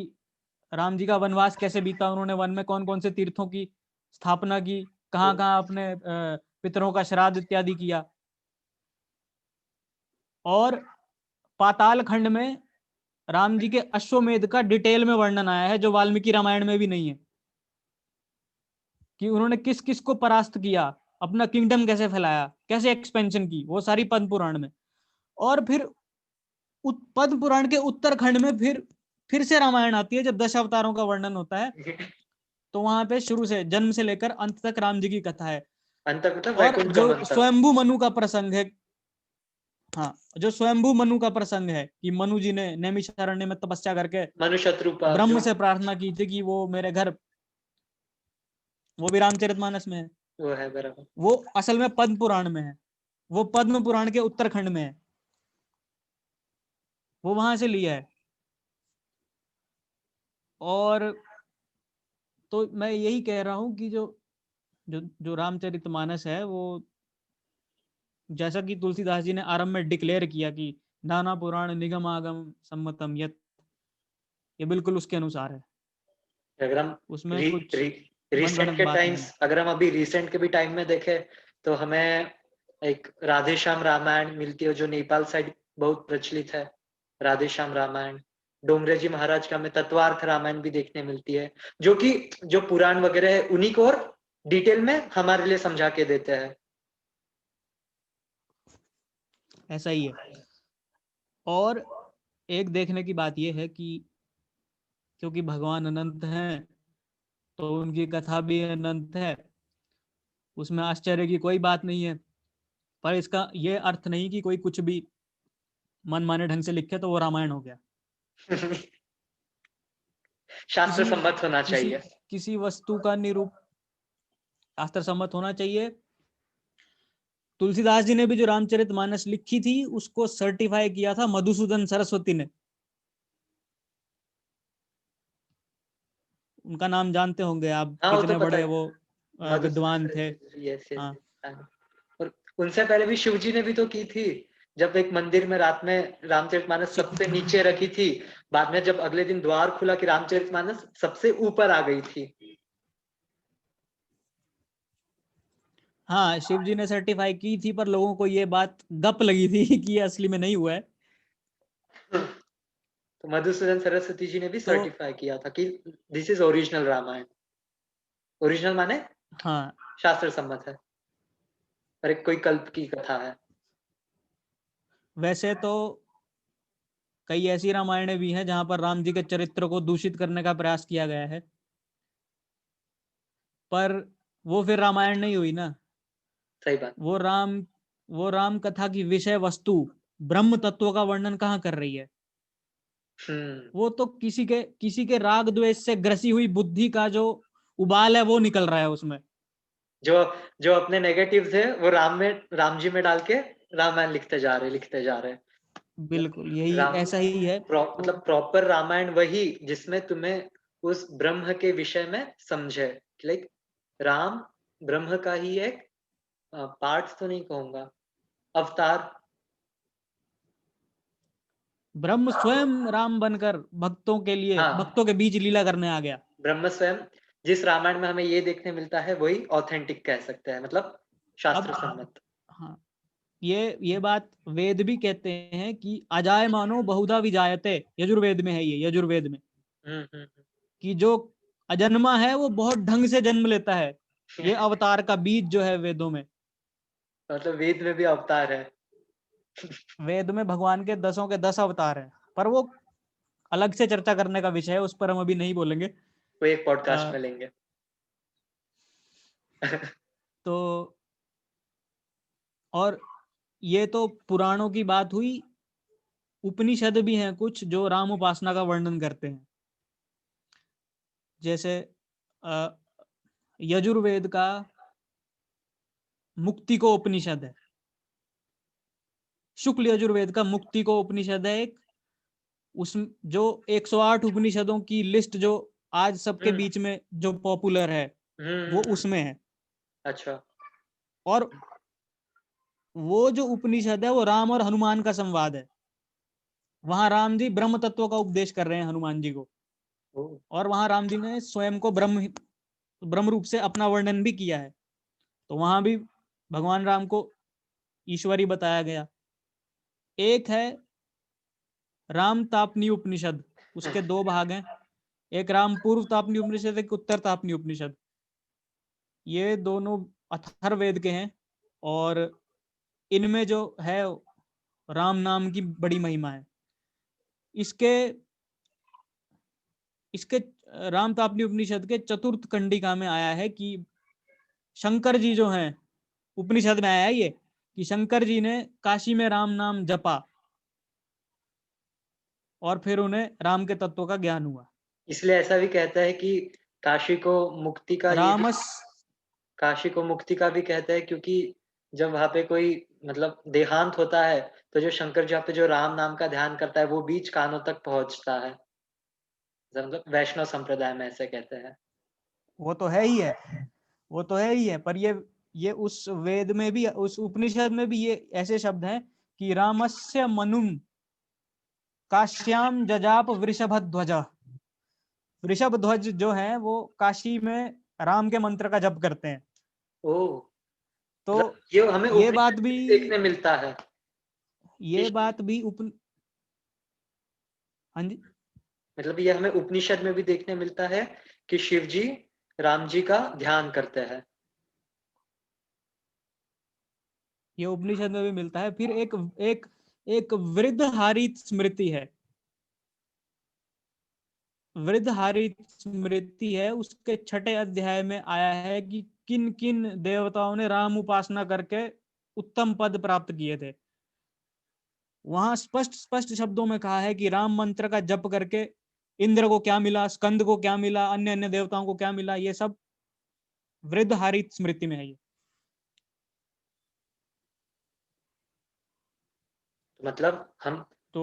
राम जी का वनवास कैसे बीता, उन्होंने वन में कौन कौन से तीर्थों की स्थापना की, कहाँ कहाँ अपने पितरों का श्राद्ध इत्यादि किया। और पाताल खंड में राम जी के अश्वमेध का डिटेल में वर्णन आया है, जो वाल्मीकि रामायण में भी नहीं है, कि उन्होंने किस किस को परास्त किया, अपना किंगडम कैसे फैलाया, कैसे एक्सपेंशन की, वो सारी पद्म पुराण में। और फिर पद्म पुराण के उत्तरखंड में फिर से रामायण आती है, जब 10 अवतारों का वर्णन होता है, तो वहां पे शुरू से जन्म से लेकर अंत तक राम जी की कथा है। अंत मतलब और वैकुंठ जो गमन तक। स्वयंभू मनु का प्रसंग है, हाँ, जो स्वयंभू मनु का प्रसंग है कि मनु जी ने नैमिषारण्य में तपस्या करके मनु शत्रुपा ब्रह्म जो से प्रार्थना की थी कि वो मेरे घर, वो भी रामचरितमानस में है। वो है बराबर। वो असल में पद्म पुराण में है, वो पद्म पुराण के उत्तरखंड में है, वो वहां से लिया है। और तो मैं यही कह रहा हूं कि जो जो जो रामचरितमानस है, वो जैसा कि तुलसीदास जी ने आरंभ में डिक्लेयर किया कि नाना पुराण निगम आगम सम्मतम यत, ये बिल्कुल उसके अनुसार है, अगर हम उसमें कुछ रिसेंट मनगढ़ंत के बात नहीं टाइम्स, है। अगर हम अभी रिसेंट के भी टाइम में देखें, तो हमें एक राधेश्याम रामायण मिलती है, जो नेपाल साइड बहुत प्रचलित है। राधेश्याम रामायण, डोंगरे जी महाराज का हमें तत्वार्थ रामायण भी देखने मिलती है, जो कि जो पुराण वगैरह है उन्हीं को और डिटेल में हमारे लिए समझा के देते हैं। ऐसा ही है। और एक देखने की बात यह है कि क्योंकि भगवान अनंत हैं, तो उनकी कथा भी अनंत है, उसमें आश्चर्य की कोई बात नहीं है। पर इसका ये अर्थ नहीं कि कोई कुछ भी मनमाने ढंग से लिखे तो वो रामायण हो गया। शास्त्र किसी सम्मत होना किसी चाहिए। किसी वस्तु का निरूप शास्त्र सम्मत होना चाहिए। तुलसीदास जी ने भी जो रामचरितमानस लिखी थी, उसको सर्टिफाई किया था मधुसूदन सरस्वती ने। उनका नाम जानते होंगे आप, हाँ वो तो कितने पता बड़े है, वो मधुसूदन विद्वान थे। Saraswati, yes yes. हाँ, और उनसे पहले भी शिव जी ने भी तो की थी, जब एक मंदिर में रात में रामचरितमानस शि- सबसे नीचे रखी थी, बाद में जब अगले दिन द्वार खुला कि रामचरितमानस सबसे ऊपर आ गई थी। हाँ, शिव जी ने सर्टिफाई की थी, पर लोगों को ये बात गप लगी थी कि ये असली में नहीं हुआ है। तो मधुसूदन सरस्वती जी ने भी तो सर्टिफाई किया था कि this is original Ramayana. Original माने हाँ, शास्त्र सम्मत है, और एक कोई कल्प की कथा है। वैसे तो कई ऐसी रामायणें भी हैं जहां पर राम जी के चरित्र को दूषित करने का प्रयास किया गया है, पर वो फिर रामायण नहीं हुई ना। सही बात। वो राम वो राम कथा की विषय वस्तु ब्रह्म तत्व का वर्णन कहाँ कर रही है? हम्म। वो तो किसी के राग द्वेष से ग्रसी हुई बुद्धि का जो उबाल है, वो निकल रहा है उसमें। जो जो अपने नेगेटिव्स है वो राम जी में डाल के रामायण लिखते जा रहे। बिल्कुल यही राम ऐसा ही है। तो मतलब प्रॉपर रामायण वही जिसमें तुम्हें उस ब्रह्म के विषय में समझे। लाइक राम ब्रह्म का ही एक पार्ट तो नहीं कहूंगा, अवतार। ब्रह्म स्वयं राम बनकर भक्तों के लिए, हाँ, भक्तों के बीच लीला करने आ गया। ब्रह्म स्वयं जिस रामायण में हमें ये देखने मिलता है वही ऑथेंटिक कह सकते हैं, मतलब शास्त्र अब सम्मत। हाँ, ये बात वेद भी कहते हैं कि अजाय मानो बहुधा विजायते, यजुर्वेद में है, ये यजुर्वेद में, हम्म। कि जो अजन्मा है वो बहुत ढंग से जन्म लेता है। ये अवतार का बीज जो है वेदों में, मतलब वेद में भी अवतार है। वेद में भगवान के 10 के 10 अवतार हैं, पर वो अलग से चर्चा करने का विषय है, उस पर हम अभी नहीं बोलेंगे। वो एक पॉडकास्ट अ, में लेंगे। तो और ये तो पुराणों की बात हुई। उपनिषद भी हैं कुछ जो राम उपासना का वर्णन करते हैं। जैसे अ, यजुर्वेद का मुक्ति को उपनिषद है, शुक्ल यजुर्वेद का मुक्ति को उपनिषद है एक। उस जो 108 उपनिषदों की लिस्ट जो आज सबके हम्म बीच में जो पॉपुलर है, वो हम्म। उसमें है। अच्छा। और वो जो उपनिषद है वो राम और हनुमान का संवाद है। वहां राम जी ब्रह्म तत्व का उपदेश कर रहे हैं हनुमान जी को, ओ। और वहां राम जी ने स्वयं को ब्रह्म ब्रह्म रूप से अपना वर्णन भी किया है। तो वहां भी भगवान राम को ईश्वरी बताया गया। एक है राम तापनी उपनिषद, उसके दो भाग हैं, एक राम पूर्व तापनी उपनिषद, एक उत्तर तापनी उपनिषद। ये दोनों अथर्ववेद के हैं और इनमें जो है राम नाम की बड़ी महिमा है। इसके इसके राम तापनी उपनिषद के चतुर्थ कंडिका में आया है कि शंकर जी जो हैं, उपनिषद में आया है ये कि शंकर जी ने काशी में राम नाम जपा और फिर उन्हें राम के तत्व का ज्ञान हुआ। इसलिए ऐसा भी कहता है कि काशी को मुक्ति का ये भी रामस काशी को मुक्ति का भी कहते हैं, क्योंकि जब वहाँ पे कोई मतलब देहांत होता है, तो जो शंकर जी वहाँ पे जो राम नाम का ध्यान करता है, वो बीच कानों तक पहुँचता है। मतलब वैष्णव संप्रदाय में ऐसे कहते हैं। वो तो है ही है, वो तो है ही है, पर ये उस वेद में भी, उस उपनिषद में भी ये ऐसे शब्द हैं कि रामस्य मनुम काश्याम जजाप वृषभध्वज। वृषभध्वज जो है वो काशी में राम के मंत्र का जप करते हैं। ओह! तो मतलब ये हमें ये उपनिषद बात में भी भी देखने मिलता है कि ये बात भी हाँ जी, मतलब ये हमें उपनिषद में भी देखने मिलता है कि शिव जी राम जी का ध्यान करते हैं। ये उपनिषद में भी मिलता है। फिर एक एक एक वृद्ध हारित स्मृति है, वृद्ध हारित स्मृति है, उसके छठे अध्याय में आया है कि किन किन देवताओं ने राम उपासना करके उत्तम पद प्राप्त किए थे। वहां स्पष्ट स्पष्ट शब्दों में कहा है कि राम मंत्र का जप करके इंद्र को क्या मिला, स्कंद को क्या मिला, अन्य अन्य देवताओं को क्या मिला, ये सब वृद्ध हारित स्मृति में है ये। मतलब तो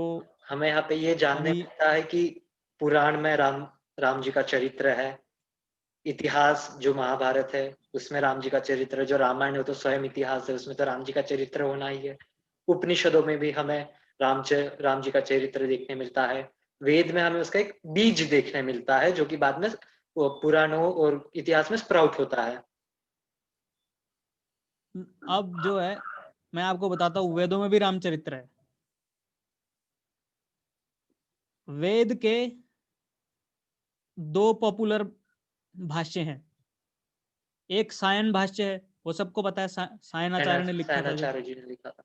हमें यहाँ पे ये जानने अभी मिलता है कि पुराण में राम जी का चरित्र है, इतिहास जो महाभारत है उसमें राम जी का चरित्र है, जो रामायण है तो स्वयं इतिहास है, उसमें तो राम जी का चरित्र होना ही है। उपनिषदों में भी हमें राम जी का चरित्र देखने मिलता है। वेद में हमें उसका एक बीज देखने मिलता है, जो कि बाद में वो पुराणों और इतिहास में स्प्राउट होता है। अब जो है मैं आपको बताता हूँ, वेदों में भी रामचरित्र है। वेद के दो पॉपुलर भाष्य हैं। एक सायन भाष्य है, वो सबको पता है, सायन आचार्य ने लिखा था जो। सायणाचार्य जी ने लिखा था।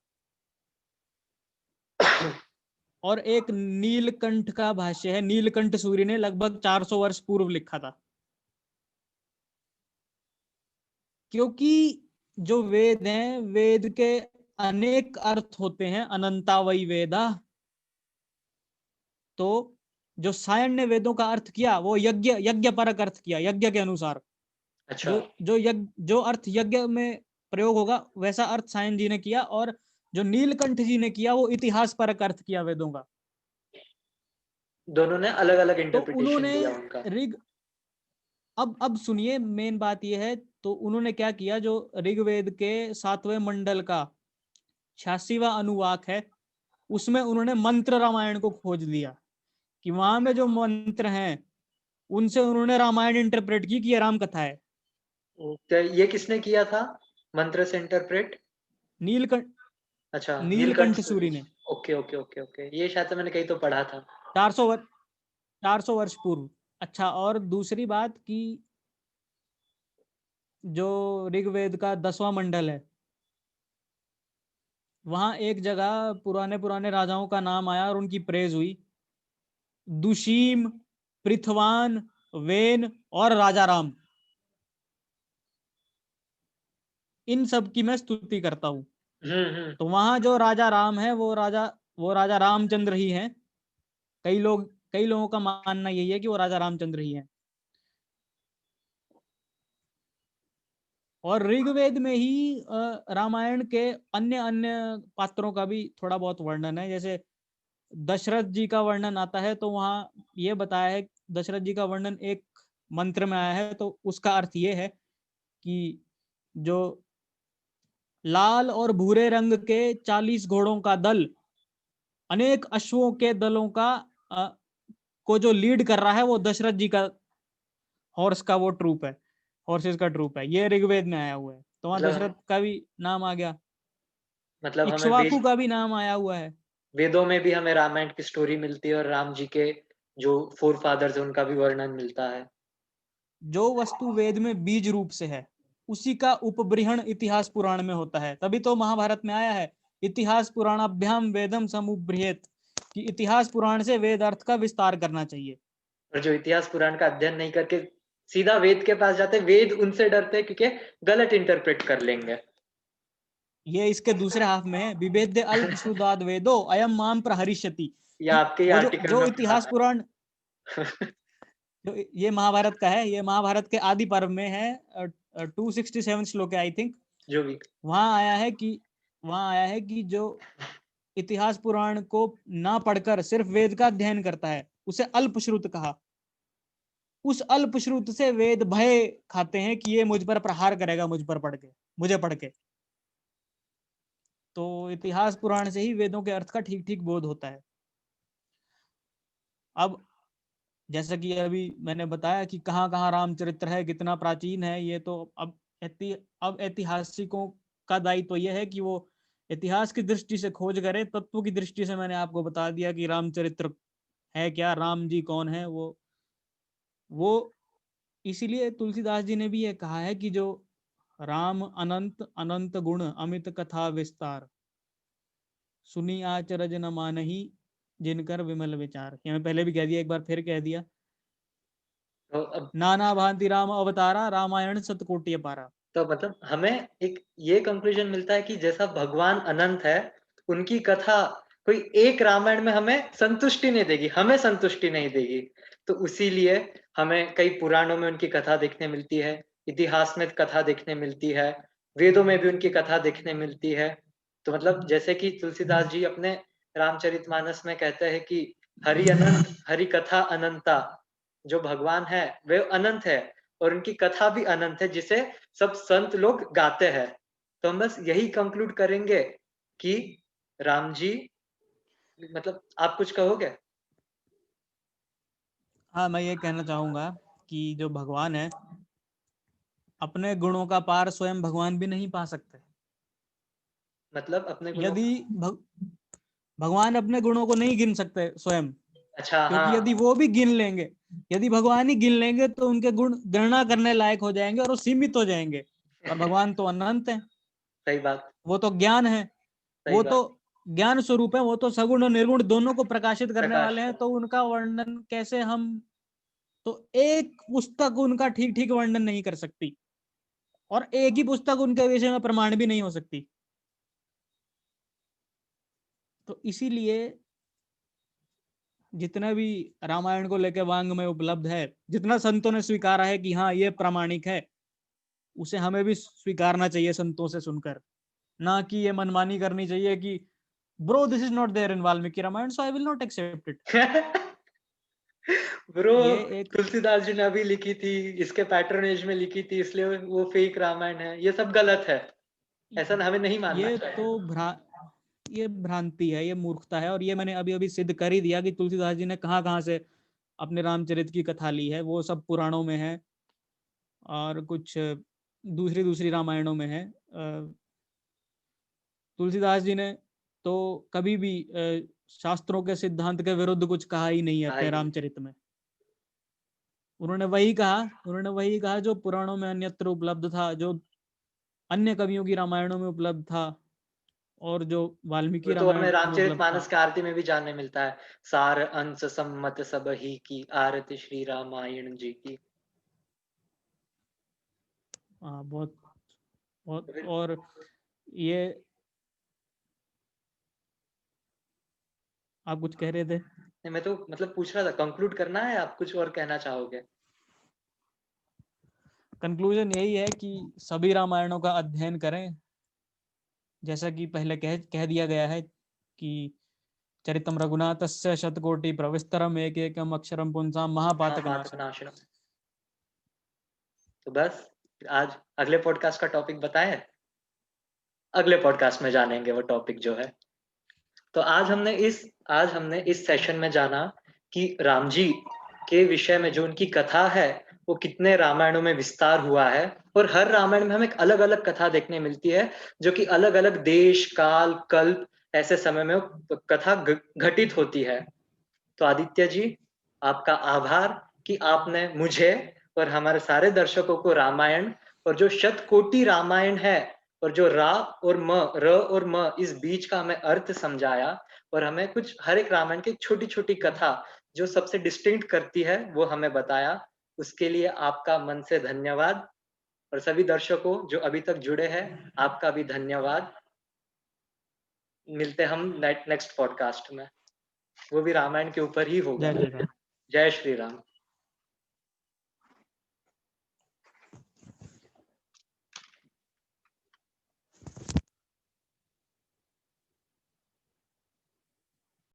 और एक नीलकंठ का भाष्य है, नीलकंठ सूर्य ने लगभग 400 वर्ष पूर्व लिखा था। क्योंकि जो वेद हैं, वेद के अनेक अर्थ होते हैं, अनंता वै वेदा। तो जो सायन ने वेदों का अर्थ किया वो यज्ञ यज्ञ परक अर्थ किया, यज्ञ के अनुसार। अच्छा। जो अर्थ यज्ञ में प्रयोग होगा वैसा अर्थ सायन जी ने किया, और जो नीलकंठ जी ने किया वो इतिहास परक अर्थ किया वेदों का। दोनों ने अलग अलग तो इंटरप्रिटेशन उन्होंने दिया उनका। ऋग अब सुनिए, मेन बात यह है, तो उन्होंने क्या किया, जो ऋग्वेद के 7वें मंडल का 86वां अनुवाक है, उसमें उन्होंने मंत्र रामायण को खोज लिया कि वहां में जो मंत्र हैं उनसे उन्होंने रामायण इंटरप्रेट की कि ये राम कथा है। तो ये किसने किया था मंत्र से इंटरप्रेट? नीलकंठ अच्छा, नीलकंठ नीलकंठ सूरी। सूरी ने ओके ओके ओके ओके, ये शायद से मैंने कहीं तो पढ़ा था। 400 वर्ष पूर्व। अच्छा, और दूसरी बात कि जो ऋग्वेद का 10वां मंडल है, वहां एक जगह पुराने पुराने राजाओं का नाम आया और उनकी प्रेज हुई। दुशीम, पृथवान, वेन और राजा राम, इन सब की मैं स्तुति करता हूँ। हम्म। तो वहां जो राजा राम है वो राजा रामचंद्र ही हैं। कई लोगों का मानना यही है कि वो राजा रामचंद्र ही हैं। और ऋग्वेद में ही रामायण के अन्य अन्य पात्रों का भी थोड़ा बहुत वर्णन है। जैसे दशरथ जी का वर्णन आता है, तो वहां ये बताया है, दशरथ जी का वर्णन एक मंत्र में आया है, तो उसका अर्थ ये है कि जो लाल और भूरे रंग के 40 घोड़ों का दल अनेक अश्वों के दलों का को जो लीड कर रहा है वो दशरथ जी का हॉर्स का वो ट्रूप है। हॉर्सेस का ट्रूप है, ये ऋग्वेद में आया हुआ है। तो वहां मतलब दशरथ का भी नाम आ गया, मतलब हमें इक्ष्वाकु का भी नाम आया हुआ है। वेदों में भी हमें रामायण की स्टोरी मिलती है और राम जी के जो फोर फादर्स है उनका भी वर्णन मिलता है। जो वस्तु वेद में बीज रूप से है उसी का उपबृहण इतिहास पुराण में होता है। तभी तो महाभारत में आया है, इतिहास पुराणाभ्याम वेदम समुबृहेत, कि इतिहास पुराण से वेद अर्थ का विस्तार करना चाहिए। और जो इतिहास पुराण का अध्ययन नहीं करके सीधा वेद के पास जाते, वेद उनसे डरते क्योंकि गलत इंटरप्रेट कर लेंगे। ये इसके दूसरे हाफ में है, विभेद्य अल्प श्रुदाद वेदो अयम माम प्रहरिष्यति, ये कि आपके ही वो जो आर्टिकल जो में पढ़ा इतिहास पुराण, जो ये महाभारत का है, ये महाभारत के आदि पर्व में है, 267 श्लोक है आई थिंक। जो भी वहां आया है कि जो इतिहास पुराण को ना पढ़कर सिर्फ वेद का अध्ययन करता है उसे अल्पश्रुत कहा। उस अल्पश्रुत से वेद भय खाते हैं कि ये मुझ पर प्रहार करेगा, मुझे पढ़ के। तो इतिहास पुराण से ही वेदों के अर्थ का ठीक ठीक बोध होता है। अब जैसा कि अभी मैंने बताया कि कहाँ कहाँ रामचरित्र है, कितना प्राचीन है, ये तो अब ऐतिहासिकों का दायित्व यह है कि वो इतिहास की दृष्टि से खोज करें। तत्व की दृष्टि से मैंने आपको बता दिया कि रामचरित्र है क्या, राम जी कौन है। वो इसीलिए तुलसीदास जी ने भी ये कहा है कि जो राम अनंत अनंत गुण अमित कथा विस्तार, सुनी आचरज न मानही जिनकर विमल विचार। ये मैं पहले भी कह दिया, एक बार फिर कह दिया, तो अब नाना भांति राम अवतारा रामायण सतकोटि अपारा। तो मतलब हमें एक ये कंक्लूजन मिलता है कि जैसा भगवान अनंत है, उनकी कथा कोई एक रामायण में हमें संतुष्टि नहीं देगी, हमें संतुष्टि नहीं देगी। तो इसीलिए हमें कई पुराणों में उनकी कथा देखने मिलती है, इतिहास में कथा देखने मिलती है, वेदों में भी उनकी कथा देखने मिलती है। तो मतलब जैसे कि तुलसीदास जी अपने रामचरितमानस में कहते हैं कि हरि अनंत हरि कथा अनंता, जो भगवान है वे अनंत है और उनकी कथा भी अनंत है जिसे सब संत लोग गाते हैं। तो हम बस यही कंक्लूड करेंगे कि राम जी, मतलब आप कुछ कहोगे? हाँ, मैं ये कहना चाहूंगा कि जो भगवान है, अपने गुणों का पार स्वयं भगवान भी नहीं पा सकते। मतलब अपने गुणों यदि का? भगवान अपने गुणों को नहीं गिन सकते स्वयं, अच्छा, क्योंकि हाँ। यदि वो भी गिन लेंगे, यदि भगवान ही गिन लेंगे तो उनके गुण गणना करने लायक हो जाएंगे और वो सीमित हो जाएंगे। और भगवान तो अनंत है, सही बात। वो तो ज्ञान है, सही वो तो बात। ज्ञान स्वरूप है, वो तो सगुण और निर्गुण दोनों को प्रकाशित करने प्रकाश वाले हैं। है। तो उनका वर्णन कैसे हम, तो एक पुस्तक उनका ठीक ठीक वर्णन नहीं कर सकती, और एक ही पुस्तक उनके विषय में प्रमाण भी नहीं हो सकती। तो इसीलिए जितना भी रामायण को लेकर वांग में उपलब्ध है, जितना संतों ने स्वीकारा है कि हाँ ये प्रामाणिक है, उसे हमें भी स्वीकारना चाहिए संतों से सुनकर। ना कि ये मनमानी करनी चाहिए कि bro this is not there in Valmiki Ramayana so I will not accept it. Bro, ये एक, तुलसीदास जी ने अभी लिखी थी, इसके पैट्रनेज में लिखी थी, इसलिए वो फेक रामायण है, ये सब गलत है, ऐसा हमें नहीं मानना ये चाहिए। तो ये भ्रांति है, ये मूर्खता है। और ये मैंने अभी अभी सिद्ध कर ही दिया कि तुलसीदास जी ने कहाँ कहाँ से अपने रामचरित की कथा ली है। वो सब पुराणों में है और कुछ दूसरी दूसरी रामायणों में है। तुलसीदास जी ने तो कभी भी शास्त्रों के सिद्धांत के विरुद्ध कुछ कहा ही नहीं है अपने भाई, रामचरित में। उन्होंने वही कहा जो पुराणों में अन्यत्र उपलब्ध था, जो अन्य कवियों की रामायणों में उपलब्ध था, और जो वो वाल्मीकि तो हमें रामायण में उपलब्ध रामचरितमानस था। की आरती में भी जानने मिलता है, सार अंश सम्मत सब ही की आरती श्री रामायण जी की। हाँ, बहुत बहुत। तो फिर और ये, आप कुछ कह रहे थे? मैं तो मतलब पूछ रहा था, कंक्लूड करना है, आप कुछ और कहना चाहोगे? कंक्लूजन यही है कि सभी रामायणों का अध्ययन करें, जैसा कि पहले कह दिया गया है कि चरितम रघुनाथस्य शतकोटि प्रविस्तरम एक एकम अक्षरम पुंसाम हाँ, महापातक पातक नाशनम। नाशनम। तो बस आज अगले पॉडकास्ट का टॉपिक बताएं, अगले पॉडकास्ट में जानेंगे वो टॉपिक जो है। तो आज हमने इस सेशन में जाना कि राम जी के विषय में जो उनकी कथा है वो कितने रामायणों में विस्तार हुआ है, और हर रामायण में हमें एक अलग अलग कथा देखने मिलती है, जो कि अलग अलग देश काल कल्प ऐसे समय में वो कथा घटित होती है। तो आदित्य जी, आपका आभार कि आपने मुझे और हमारे सारे दर्शकों को रामायण, और जो शतकोटि रामायण है, और जो र और म इस बीच का हमें अर्थ समझाया, और हमें कुछ हर एक रामायण की छोटी छोटी कथा जो सबसे डिस्टिंक्ट करती है वो हमें बताया। उसके लिए आपका मन से धन्यवाद। और सभी दर्शकों जो अभी तक जुड़े हैं, आपका भी धन्यवाद। मिलते हम नेक्स्ट पॉडकास्ट में, वो भी रामायण के ऊपर ही होगा। जय श्री राम। जय श्री राम।